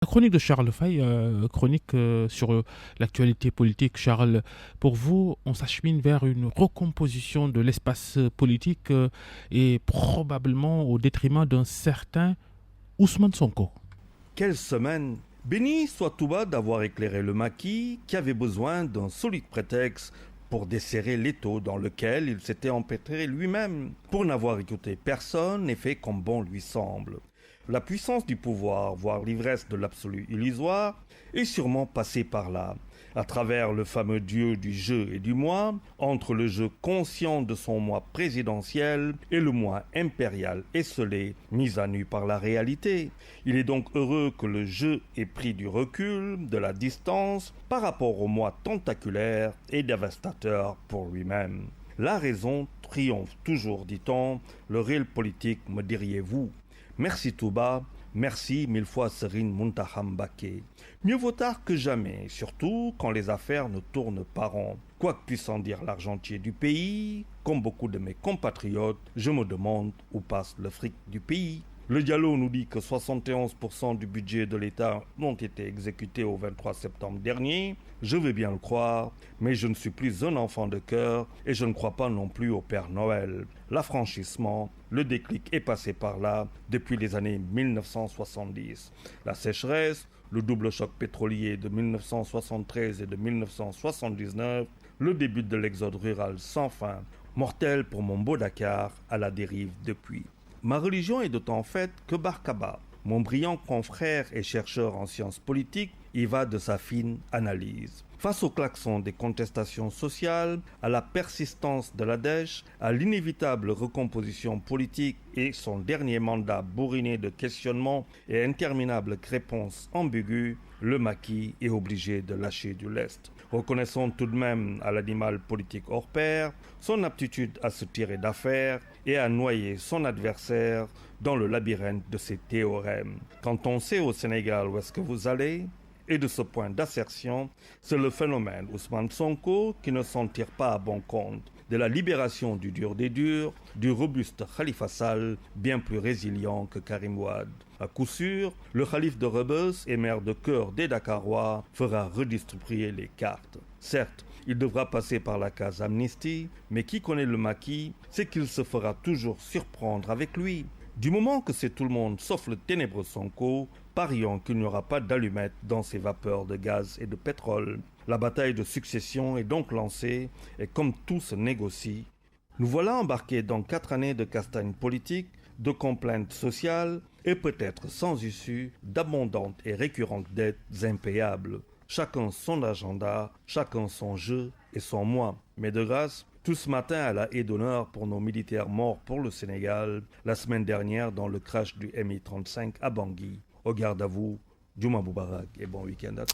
chronique de Charles Fay, chronique sur l'actualité politique. Charles, pour vous, on s'achemine vers une recomposition de l'espace politique et probablement au détriment d'un certain Ousmane Sonko. Quelle semaine! Béni soit Touba d'avoir éclairé le maquis qui avait besoin d'un solide prétexte pour desserrer l'étau dans lequel il s'était empêtré lui-même, pour n'avoir écouté personne et fait comme bon lui semble. La puissance du pouvoir, voire l'ivresse de l'absolu illusoire, est sûrement passée par là, à travers le fameux dieu du jeu et du moi, entre le jeu conscient de son moi présidentiel et le moi impérial esselé, mis à nu par la réalité. Il est donc heureux que le jeu ait pris du recul, de la distance, par rapport au moi tentaculaire et dévastateur pour lui-même. La raison triomphe toujours, dit-on, le réel politique, me diriez-vous. Merci Touba, merci mille fois Serine Muntaha Mbacké. Mieux vaut tard que jamais, surtout quand les affaires ne tournent pas rond. Quoi que puisse en dire l'argentier du pays, comme beaucoup de mes compatriotes, je me demande où passe le fric du pays. Le Diallo nous dit que 71% du budget de l'État ont été exécutés au 23 septembre dernier. Je veux bien le croire, mais je ne suis plus un enfant de cœur et je ne crois pas non plus au Père Noël. L'affranchissement, le déclic est passé par là depuis les années 1970. La sécheresse, le double choc pétrolier de 1973 et de 1979, le début de l'exode rural sans fin, mortel pour mon beau Dakar, à la dérive depuis. Ma religion est d'autant faite que Barkaba, mon brillant confrère et chercheur en sciences politiques, y va de sa fine analyse. Face au klaxon des contestations sociales, à la persistance de la dèche, à l'inévitable recomposition politique et son dernier mandat bourriné de questionnements et interminables réponses ambiguës, le maquis est obligé de lâcher du lest. Reconnaissons tout de même à l'animal politique hors pair son aptitude à se tirer d'affaire et à noyer son adversaire dans le labyrinthe de ses théorèmes. Quand on sait au Sénégal où est-ce que vous allez, et de ce point d'assertion, c'est le phénomène Ousmane Sonko qui ne s'en tire pas à bon compte. De la libération du dur des durs, du robuste Khalifa Sall, bien plus résilient que Karim Wade. À coup sûr, le calife de Rebeuss et maire de cœur des Dakarois fera redistribuer les cartes. Certes, il devra passer par la case amnistie, mais qui connaît le maquis, c'est qu'il se fera toujours surprendre avec lui. Du moment que c'est tout le monde sauf le ténébreux Sonko, parions qu'il n'y aura pas d'allumettes dans ces vapeurs de gaz et de pétrole. La bataille de succession est donc lancée et comme tout se négocie, nous voilà embarqués dans 4 années de castagne politique, de complaintes sociales et peut-être sans issue d'abondantes et récurrentes dettes impayables. Chacun son agenda, chacun son jeu et son moi. Mais de grâce, tout ce matin à la haie d'honneur pour nos militaires morts pour le Sénégal, la semaine dernière dans le crash du Mi-35 à Bangui. Au garde à vous, Juma Moubarak et bon week-end à tous.